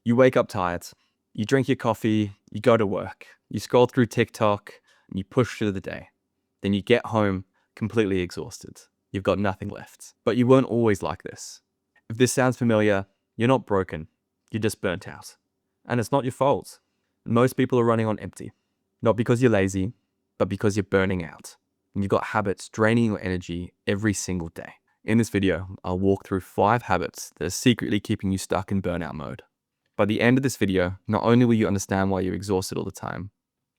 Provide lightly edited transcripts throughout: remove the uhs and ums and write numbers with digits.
You wake up tired, you drink your coffee, you go to work, you scroll through TikTok, and you push through the day. Then you get home completely exhausted. You've got nothing left. But you weren't always like this. If this sounds familiar, you're not broken. You're just burnt out. And it's not your fault. Most people are running on empty. Not because you're lazy, but because you're burning out. And you've got habits draining your energy every single day. In this video, I'll walk through 5 habits that are secretly keeping you stuck in burnout mode. By the end of this video, not only will you understand why you're exhausted all the time,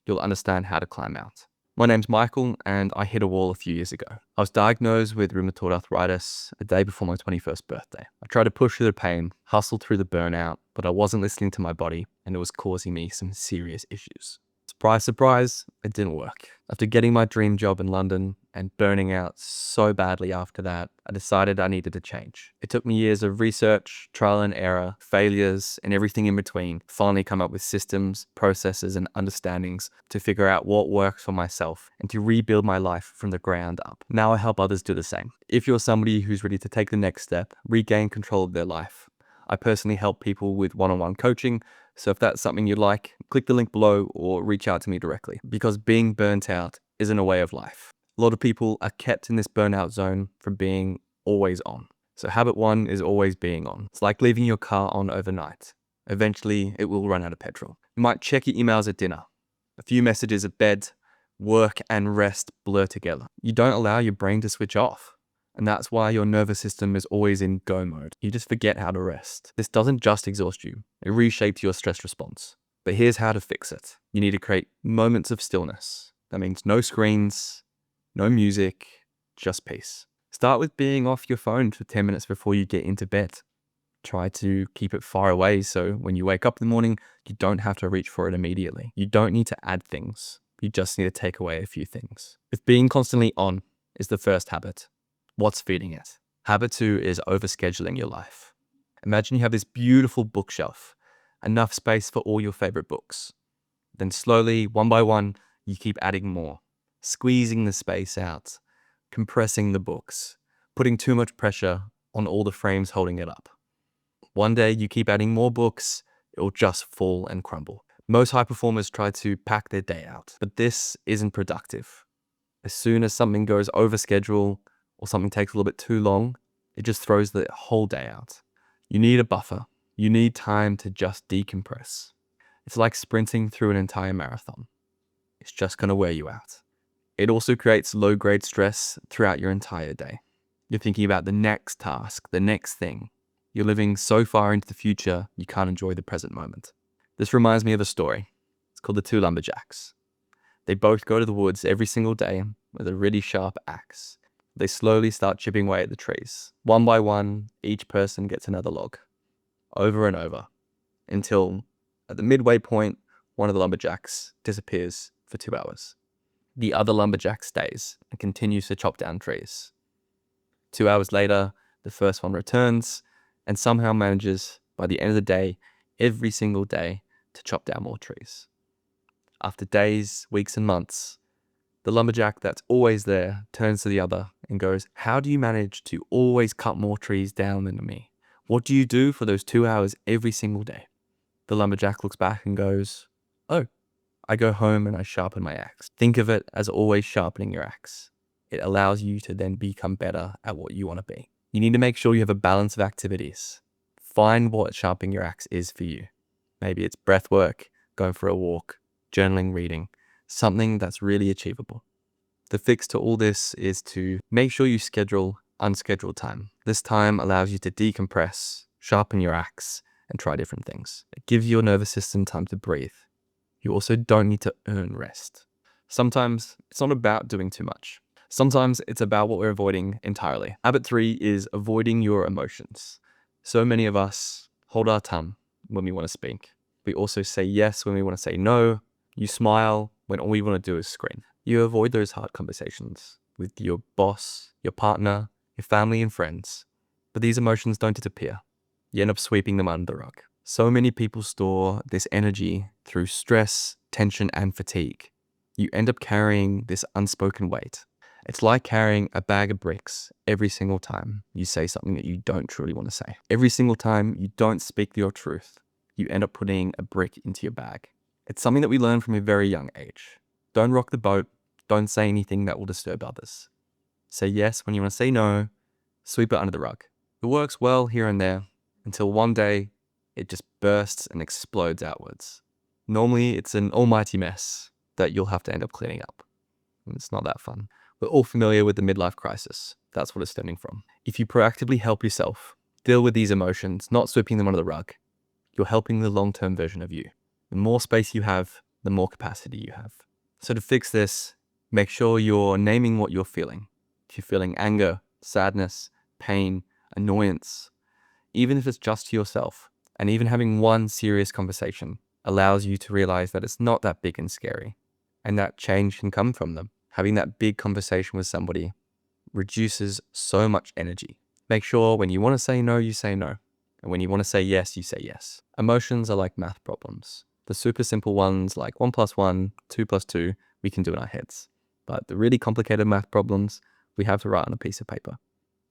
you'll understand how to climb out. My name's Michael, and I hit a wall a few years ago. I was diagnosed with rheumatoid arthritis a day before my 21st birthday. I tried to push through the pain, hustle through the burnout, but I wasn't listening to my body, and it was causing me some serious issues. Surprise, surprise, it didn't work. After getting my dream job in London and burning out so badly after that, I decided I needed to change. It took me years of research, trial and error, failures, and everything in between to finally come up with systems, processes, and understandings to figure out what works for myself and to rebuild my life from the ground up. Now I help others do the same. If you're somebody who's ready to take the next step, regain control of their life, I personally help people with one-on-one coaching, so if that's something you'd like, click the link below or reach out to me directly. Because being burnt out isn't a way of life. A lot of people are kept in this burnout zone from being always on. So habit 1 is always being on. It's like leaving your car on overnight. Eventually, it will run out of petrol. You might check your emails at dinner. A few messages at bed, work and rest blur together. You don't allow your brain to switch off. And that's why your nervous system is always in go mode. You just forget how to rest. This doesn't just exhaust you, it reshapes your stress response. But here's how to fix it. You need to create moments of stillness. That means no screens, no music, just peace. Start with being off your phone for 10 minutes before you get into bed. Try to keep it far away so when you wake up in the morning, you don't have to reach for it immediately. You don't need to add things. You just need to take away a few things. If being constantly on is the first habit, what's feeding it? Habit 2 is overscheduling your life. Imagine you have this beautiful bookshelf, enough space for all your favorite books. Then slowly, one by one, you keep adding more, squeezing the space out, compressing the books, putting too much pressure on all the frames holding it up. One day you keep adding more books, it will just fall and crumble. Most high performers try to pack their day out, but this isn't productive. As soon as something goes over schedule, or something takes a little bit too long, it just throws the whole day out. You need a buffer. You need time to just decompress. It's like sprinting through an entire marathon. It's just going to wear you out. It also creates low-grade stress throughout your entire day. You're thinking about the next task, the next thing. You're living so far into the future, you can't enjoy the present moment. This reminds me of a story. It's called The Two Lumberjacks. They both go to the woods every single day with a really sharp axe. They slowly start chipping away at the trees. One by one, each person gets another log. Over and over. Until, at the midway point, one of the lumberjacks disappears for 2 hours. The other lumberjack stays and continues to chop down trees. 2 hours later, the first one returns and somehow manages, by the end of the day, every single day, to chop down more trees. After days, weeks, and months, the lumberjack that's always there turns to the other and goes, "How do you manage to always cut more trees down than me? What do you do for those 2 hours every single day?" The lumberjack looks back and goes, "Oh, I go home and I sharpen my axe." Think of it as always sharpening your axe. It allows you to then become better at what you want to be. You need to make sure you have a balance of activities. Find what sharpening your axe is for you. Maybe it's breath work, going for a walk, journaling, reading. Something that's really achievable. The fix to all this is to make sure you schedule unscheduled time. This time allows you to decompress, sharpen your axe, and try different things. It gives your nervous system time to breathe. You also don't need to earn rest. Sometimes it's not about doing too much. Sometimes it's about what we're avoiding entirely. Habit 3 is avoiding your emotions. So many of us hold our tongue when we want to speak. We also say yes when we want to say no. You smile when all you want to do is scream. You avoid those hard conversations with your boss, your partner, your family and friends. But these emotions don't disappear. You end up sweeping them under the rug. So many people store this energy through stress, tension, and fatigue. You end up carrying this unspoken weight. It's like carrying a bag of bricks every single time you say something that you don't truly want to say. Every single time you don't speak your truth. you end up putting a brick into your bag. It's something that we learn from a very young age. Don't rock the boat. Don't say anything that will disturb others. Say yes when you want to say no. Sweep it under the rug. It works well here and there until one day it just bursts and explodes outwards. Normally, it's an almighty mess that you'll have to end up cleaning up. And it's not that fun. We're all familiar with the midlife crisis. That's what it's stemming from. If you proactively help yourself deal with these emotions, not sweeping them under the rug, you're helping the long-term version of you. The more space you have, the more capacity you have. So to fix this, make sure you're naming what you're feeling. If you're feeling anger, sadness, pain, annoyance, even if it's just to yourself, and even having one serious conversation allows you to realize that it's not that big and scary, and that change can come from them. Having that big conversation with somebody reduces so much energy. Make sure when you want to say no, you say no. And when you want to say yes, you say yes. Emotions are like math problems. The super simple ones like 1 + 1, 2 + 2, we can do in our heads. But the really complicated math problems, we have to write on a piece of paper.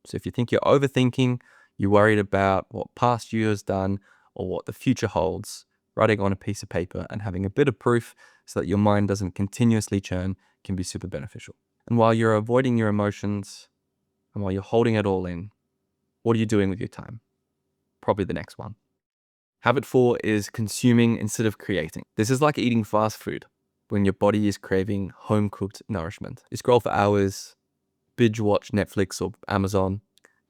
So if you think you're overthinking, you're worried about what past you has done or what the future holds, writing on a piece of paper and having a bit of proof so that your mind doesn't continuously churn can be super beneficial. And while you're avoiding your emotions and while you're holding it all in, what are you doing with your time? Probably the next one. Habit 4 is consuming instead of creating. This is like eating fast food when your body is craving home-cooked nourishment. You scroll for hours, binge watch Netflix or Amazon,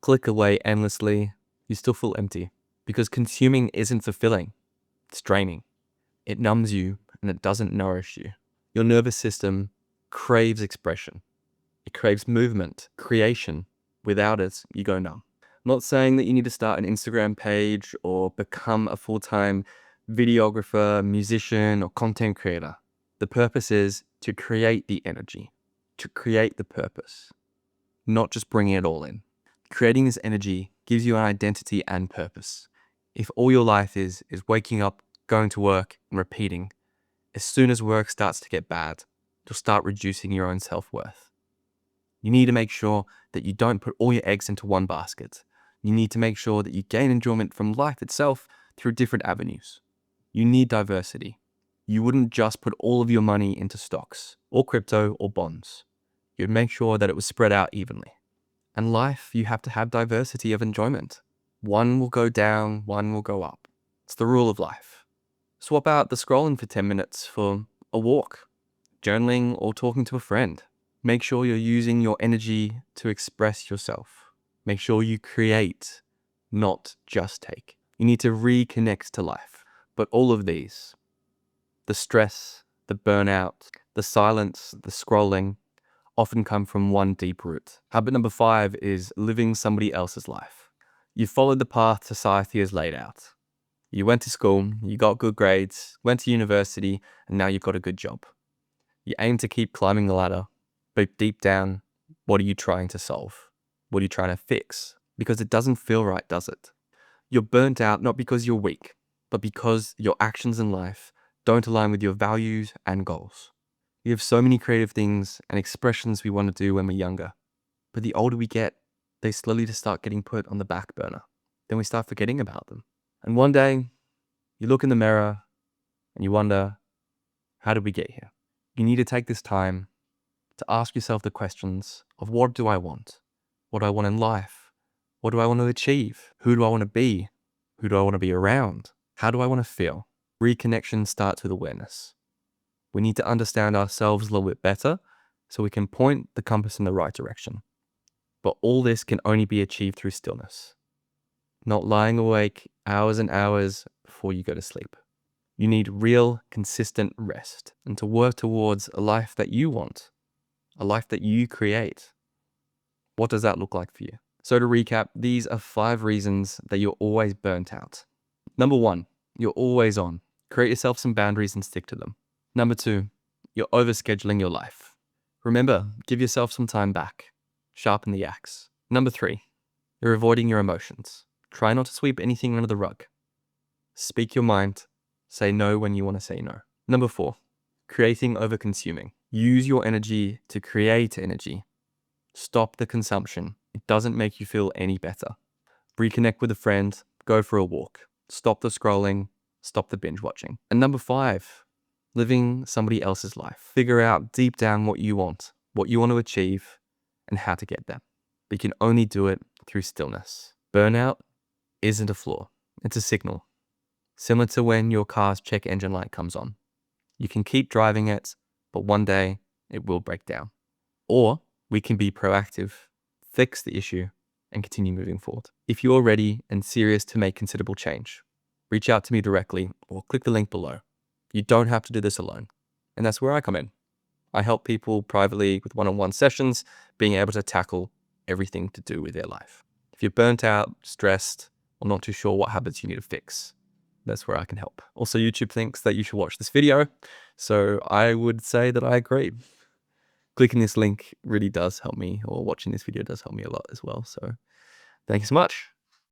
click away endlessly, you still feel empty because consuming isn't fulfilling. It's draining. It numbs you and it doesn't nourish you. Your nervous system craves expression. It craves movement, creation. Without it, you go numb. I'm not saying that you need to start an Instagram page or become a full-time videographer, musician, or content creator. The purpose is to create the energy, to create the purpose, not just bringing it all in. Creating this energy gives you an identity and purpose. If all your life is waking up, going to work, and repeating, as soon as work starts to get bad, you'll start reducing your own self-worth. You need to make sure that you don't put all your eggs into one basket. You need to make sure that you gain enjoyment from life itself through different avenues. You need diversity. You wouldn't just put all of your money into stocks or crypto or bonds. You'd make sure that it was spread out evenly. And life, you have to have diversity of enjoyment. One will go down, one will go up. It's the rule of life. Swap out the scrolling for 10 minutes for a walk, journaling, or talking to a friend. Make sure you're using your energy to express yourself. Make sure you create, not just take. You need to reconnect to life. But all of these, the stress, the burnout, the silence, the scrolling, often come from one deep root. Habit number 5 is living somebody else's life. You followed the path society has laid out. You went to school, you got good grades, went to university, and now you've got a good job. You aim to keep climbing the ladder, but deep down, what are you trying to solve? What are you trying to fix? Because it doesn't feel right, does it? You're burnt out not because you're weak, but because your actions in life don't align with your values and goals. We have so many creative things and expressions we want to do when we're younger, but the older we get, they slowly just start getting put on the back burner. Then we start forgetting about them. And one day, you look in the mirror and you wonder, how did we get here? You need to take this time to ask yourself the questions of what do I want? What do I want in life? What do I want to achieve? Who do I want to be? Who do I want to be around? How do I want to feel? Reconnection starts with awareness. We need to understand ourselves a little bit better so we can point the compass in the right direction. But all this can only be achieved through stillness, not lying awake hours and hours before you go to sleep. You need real, consistent rest and to work towards a life that you want, a life that you create. What does that look like for you? So to recap, these are 5 reasons that you're always burnt out. Number 1, you're always on. Create yourself some boundaries and stick to them. Number 2, you're overscheduling your life. Remember, give yourself some time back. Sharpen the axe. Number 3, you're avoiding your emotions. Try not to sweep anything under the rug. Speak your mind. Say no when you want to say no. Number 4, creating over consuming. Use your energy to create energy. Stop the consumption. It doesn't make you feel any better. Reconnect with a friend. Go for a walk. Stop the scrolling. Stop the binge watching. And number 5, living somebody else's life. Figure out deep down what you want to achieve, and how to get there. But you can only do it through stillness. Burnout isn't a flaw. It's a signal. Similar to when your car's check engine light comes on. You can keep driving it, but one day it will break down. Or we can be proactive, fix the issue, and continue moving forward. If you're ready and serious to make considerable change, reach out to me directly or click the link below. You don't have to do this alone. And that's where I come in. I help people privately with one-on-one sessions, being able to tackle everything to do with their life. If you're burnt out, stressed, or not too sure what habits you need to fix, that's where I can help. Also, YouTube thinks that you should watch this video, so I would say that I agree. Clicking this link really does help me, or watching this video does help me a lot as well. So thank you so much.